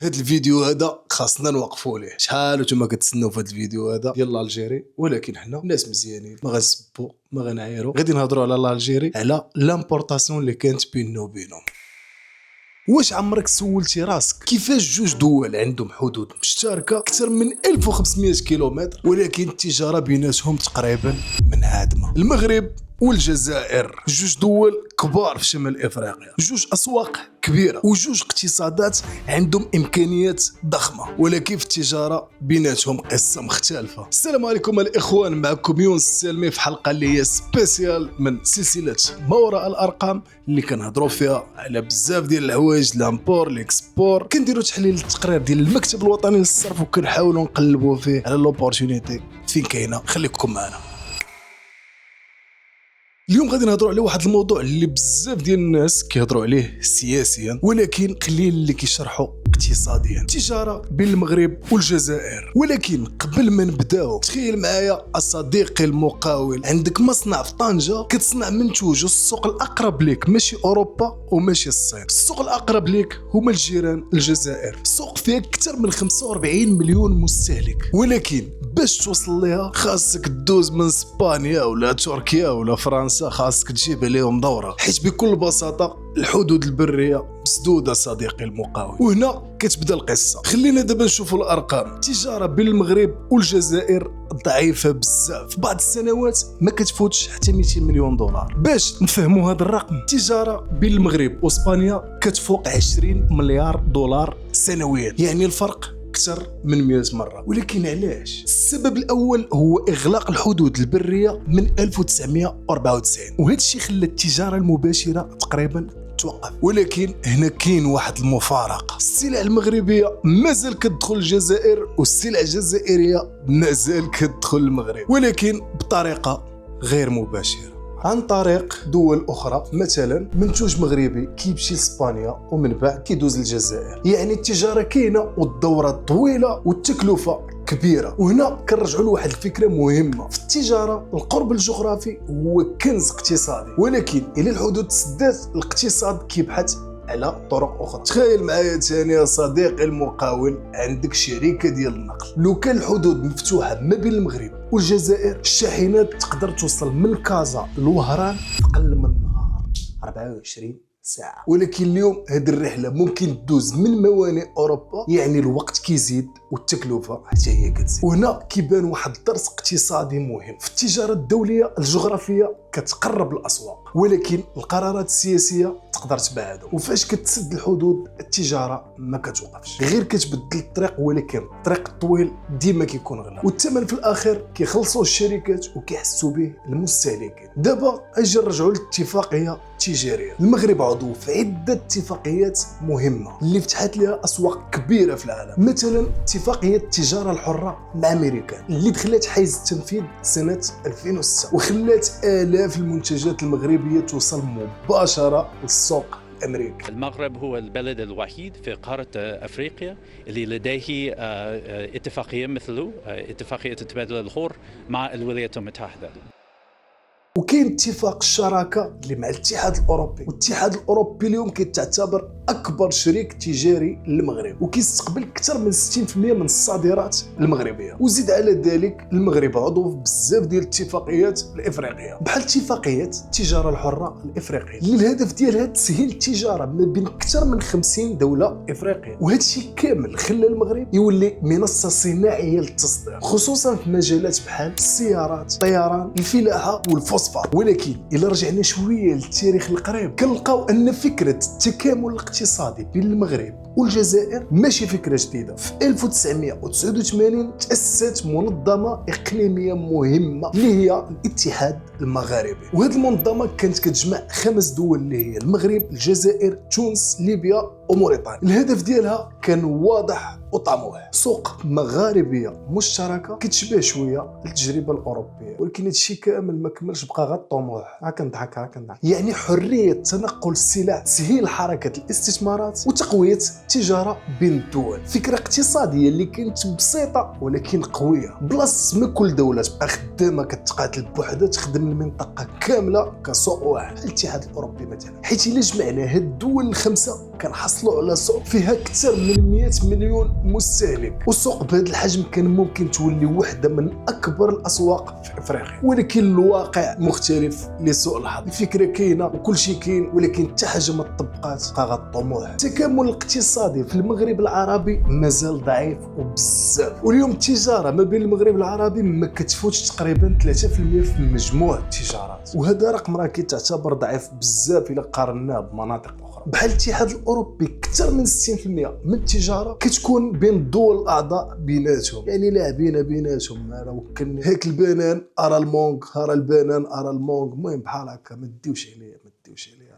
هاد الفيديو هذا خاصنا نوقفوا ليه. شحال وانتم كتسناو في هاد الفيديو هذا ديال الجيري، ولكن حنا ناس مزيانين ما غنسبوا ما غنعايروا، غادي نهضروا على الجيري، على لامبورطاسيون اللي كانت بيننا وبينهم. واش عمرك سولتي راسك كيفاش جوج دول عندهم حدود مشتركه اكثر من 1500 كيلومتر ولكن التجاره بيناتهم تقريبا منعدمه؟ المغرب والجزائر جوج دول كبار في شمال افريقيا، جوج اسواق كبيره وجوج اقتصادات عندهم امكانيات ضخمه، ولكن في التجاره بيناتهم قصه مختلفه. السلام عليكم الاخوان، معكم يونس السالمي في حلقه اللي هي سبيسيال من سلسله ما وراء الارقام اللي كنهضروا فيها على بزاف ديال الحوايج، لامبور ليكسبور. كنديروا تحليل التقرير ديال المكتب الوطني للصرف وكنحاولوا نقلبوا فيه على لوبورتونيتي فين كاينه. خليكم معنا. اليوم غادي نهضروا على واحد الموضوع اللي بزاف ديال الناس كيهضروا عليه سياسيا ولكن قليل اللي كيشرحوا اقتصاديا، التجاره بين المغرب والجزائر. ولكن قبل ما نبداو تخيل معايا صديقي المقاول، عندك مصنع في طنجة كتصنع منتوج، السوق الاقرب لك ماشي اوروبا وماشي الصين، السوق الاقرب لك هما الجيران الجزائر، السوق فيه اكثر من 45 مليون مستهلك، ولكن باش توصل ليها خاصك تدوز من اسبانيا ولا تركيا ولا فرنسا، خاصك تجيب عليهم دوره، حيت بكل بساطه الحدود البريه مسدوده صديقي المقاول. وهنا كتبدا القصه. خلينا دابا نشوفوا الارقام. التجاره بين المغرب والجزائر ضعيفه بزاف، في بعض السنوات ما كتفوتش حتى 200 مليون دولار. باش نفهموا هذا الرقم، التجاره بين المغرب واسبانيا كتفوق 20 مليار دولار سنويا، يعني الفرق أكثر من 100 مرة. ولكن علاش؟ السبب الأول هو إغلاق الحدود البرية من 1994، وهذا الشيء خلى التجارة المباشرة تقريبا توقف. ولكن هنا كاين واحد المفارقة، السلع المغربية مازال كتدخل الجزائر والسلع الجزائرية مازال كتدخل المغرب، ولكن بطريقة غير مباشرة عن طريق دول اخرى. مثلا منتوج مغربي كيمشي لاسبانيا ومن بعد كيدوز للجزائر، يعني التجاره كاينه والدوره طويله والتكلفه كبيره. وهنا كنرجعوا لواحد الفكره مهمه في التجاره، القرب الجغرافي هو كنز اقتصادي، ولكن الى الحدود تسدات الاقتصاد كيبحث على طرق اخرى. تخيل معايا ثاني يا صديقي المقاول، عندك شركه ديال النقل، لو كان الحدود مفتوحه ما بين المغرب والجزائر الشاحنات تقدر توصل من كازا لوهران في اقل من نهار، 24 ساعه. ولكن اليوم هذه الرحله ممكن تدوز من موانئ اوروبا، يعني الوقت كيزيد والتكلفه حتى هي كتزيد. وهنا كيبان واحد الدرس اقتصادي مهم في التجاره الدوليه. الجغرافيه كتقرب الاسواق، ولكن القرارات السياسيه تقدر تبعدهم. وفاش كتسد الحدود التجاره ما كتوقفش، غير كتبدل الطريق، ولكن الطريق الطويل ديما كيكون غلا، والثمن في الاخر كيخلصوا الشركات وكيحسوا به المستهلكين. دابا اجي نرجعوا للاتفاقيه التجاريه. المغرب عضو في عده اتفاقيات مهمه اللي فتحت لها اسواق كبيره في العالم، مثلا اتفاقيه التجاره الحره مع امريكا اللي دخلت حيز التنفيذ سنه 2006 وخلات آلاف المنتجات المغربيه توصل مباشره للسوق الأمريكي. المغرب هو البلد الوحيد في قارة أفريقيا اللي لديه اتفاقية مثله اتفاقية تبادل الحر مع الولايات المتحدة. وكاين اتفاق الشراكه اللي مع الاتحاد الاوروبي، والاتحاد الاوروبي اليوم كيتعتبر اكبر شريك تجاري للمغرب وكيستقبل اكثر من 60% من الصادرات المغربيه. وزيد على ذلك المغرب عضو في بزاف ديال الاتفاقيات الافريقيه، بحال اتفاقيه التجاره الحره الافريقيه اللي الهدف ديالها تسهيل التجاره ما بين اكثر من 50 دوله افريقيه. وهذا الشيء كامل خلى المغرب يولي منصه صناعيه للتصدير، خصوصا في مجالات بحال السيارات، الطيران، الفلاحه والفوسفور. ولكن إلا رجعنا شويه للتاريخ القريب كنلقاو ان فكره التكامل الاقتصادي بين المغرب والجزائر ماشي فكره جديده. في 1989 تاسست منظمه اقليميه مهمه اللي هي الاتحاد المغاربي، وهذه المنظمه كانت كتجمع 5 دول اللي هي المغرب، الجزائر، تونس، ليبيا وموريتانيا. الهدف ديالها كان واضح وطموح، سوق مغاربيه مشتركه كتشبه شويه التجربه الاوروبيه، ولكن هادشي كامل ما كملش، بقى غير الطموح. ها كنضحك يعني حريه تنقل السلع، تسهيل حركه الاستثمارات وتقويه التجاره بين الدول. فكره اقتصاديه اللي كانت بسيطه ولكن قويه، بلاصه ما كل دوله تبقى خدامه كتقاتل بوحدها تخدم المنطقه كامله كسوق واحد. الاتحاد الاوروبي مثلا، حيت الا جمعنا هاد الدول الخمسه كنحصل كنحصلوا على سوق فيها اكثر من 100 مليون مستهلك، وسوق بهذا الحجم كان ممكن تولي واحده من اكبر الاسواق في افريقيا. ولكن الواقع مختلف لسوء الحظ. الفكره كاينه وكل شيء كاين، ولكن حتى حاجه ما طبقات بقى الطموح. التكامل الاقتصادي في المغرب العربي مازال ضعيف وبزاف، واليوم التجاره ما بين المغرب العربي ما كتفوتش تقريبا 3% في مجموع التجارات، وهذا رقم راه كيتعتبر ضعيف بزاف الا قارناه بمناطق اخرى. بحال الاتحاد الاوروبي اكثر من 60% من التجاره كتكون بين الدول الاعضاء بيناتهم، يعني لاعبين بيناتهم. راه وكن هاك البنان ارى المونغ، ارى البنان ارى المونغ، المهم بحال هكا. ما ديوش عليه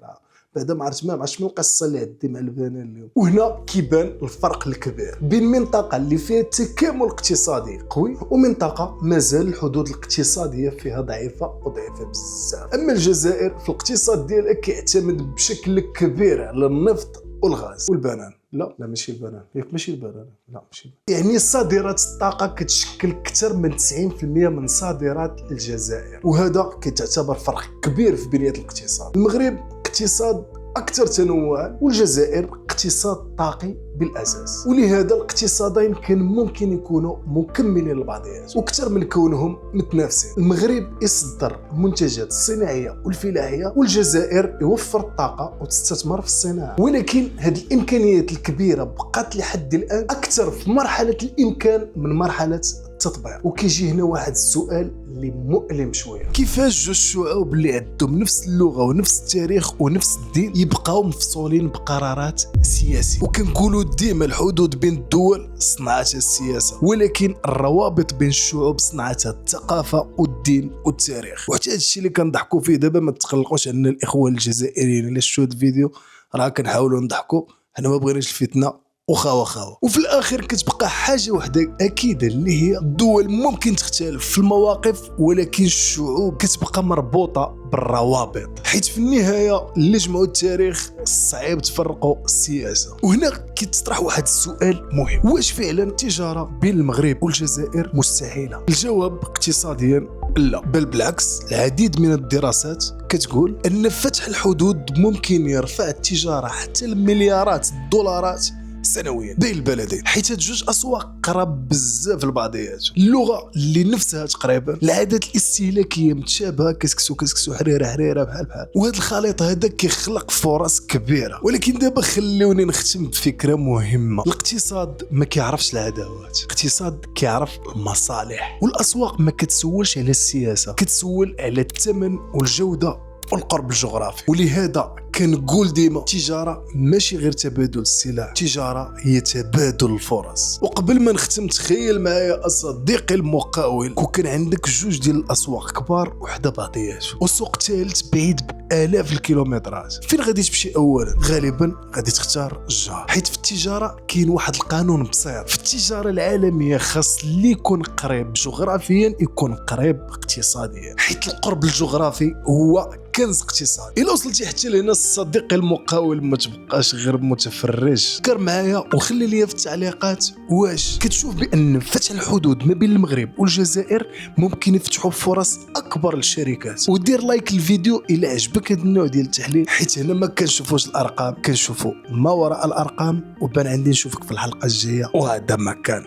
راه بعدا ما عرفتش من القصه اللي عندي مع البنان اليوم. وهنا كيبان الفرق الكبير بين منطقه اللي فيها تكامل اقتصادي قوي ومنطقه مازال الحدود الاقتصاديه فيها ضعيفه بزاف. اما الجزائر في الاقتصاد ديالها كيعتمد بشكل كبير على النفط والغاز والبنان. لا ماشي البنان، ياك ماشي البنان، لا ماشي. يعني صادرات الطاقه كتشكل اكثر من 90% من صادرات الجزائر، وهذا كيتعتبر فرق كبير في بنيه الاقتصاد. المغرب اقتصاد اكثر تنوعا، والجزائر اقتصاد طاقي بالاساس، ولهذا الاقتصادين كان ممكن يكونوا مكملين لبعضهم واكثر من كونهم متنافسين. المغرب يصدر المنتجات الصناعيه والفلاحيه، والجزائر يوفر الطاقه وتستثمر في الصناعه. ولكن هذه الامكانيات الكبيره بقات لحد الان اكثر في مرحله الامكان من مرحله التطبيق. وكيجي هنا واحد السؤال اللي مؤلم شويه: كيفاش جوج الشعوب اللي عندهم نفس اللغه ونفس التاريخ ونفس الدين يبقاو مفصولين بقرارات سياسيه؟ وكنقولوا ديما الحدود بين الدول صنعتها السياسه، ولكن الروابط بين الشعوب صنعتها الثقافه والدين والتاريخ. وحتى هادشي اللي كنضحكوا فيه دابا ما تقلقوش عندنا الاخوه الجزائريين اللي شفتوا هاد الفيديو، راه كنحاولوا نضحكوا، حنا ما بغيناش الفتنه وخاوة. وفي الاخر كتبقى حاجه وحده اكيده اللي هي الدول ممكن تختلف في المواقف، ولكن الشعوب كتبقى مربوطه بالروابط، حيت في النهايه اللي جمعوا التاريخ صعيب تفرقوا السياسه. وهنا كيتطرح واحد السؤال مهم: واش فعلا التجاره بين المغرب والجزائر مستحيله؟ الجواب اقتصاديا لا، بل بالعكس. العديد من الدراسات كتقول ان فتح الحدود ممكن يرفع التجاره حتى لمليارات الدولارات سنويا بين البلدين، حيت هاد جوج اسواق قراب بزاف لبعضياتهم. اللغه اللي نفسها تقريبا، العادات الاستهلاكيه متشابهه، كسكسو حريره بحال وهذا الخليط هذا كيخلق فرص كبيره. ولكن دابا خلوني نختم بفكره مهمه: الاقتصاد ما كيعرفش العداوات، الاقتصاد كيعرف المصالح. والاسواق ما كتسولش على السياسه، كتسول على الثمن والجوده والقرب الجغرافي. ولهذا كنقول ديما التجاره ماشي غير تبادل السلع، التجاره هي تبادل الفرص. وقبل ما نختم، تخيل معايا صديقي المقاول كون كان عندك جوج ديال الاسواق كبار وحده بعضياتهم، وسوق ثالث بعيد بالاف الكيلومترات، فين غادي تمشي اولا؟ غالبا غادي تختار الجار، حيت في التجاره كاين واحد القانون بسيط: في التجاره العالميه خاص اللي يكون قريب جغرافيا يكون قريب اقتصاديا، حيت القرب الجغرافي هو كنز اقتصادي. الا وصلتي حتى لهنا صديقي المقاول ما تبقاش غير متفرج، فكر معايا وخلي لي في التعليقات واش كتشوف بان فتح الحدود ما بين المغرب والجزائر ممكن يفتحوا فرص اكبر للشركات. ودير لايك للفيديو الى عجبك هذا النوع ديال التحليل، حيت هنا ما كنشوفوش الارقام، كنشوفوا ما وراء الارقام. وبان عندي نشوفك في الحلقه الجايه، وهذا ما كان.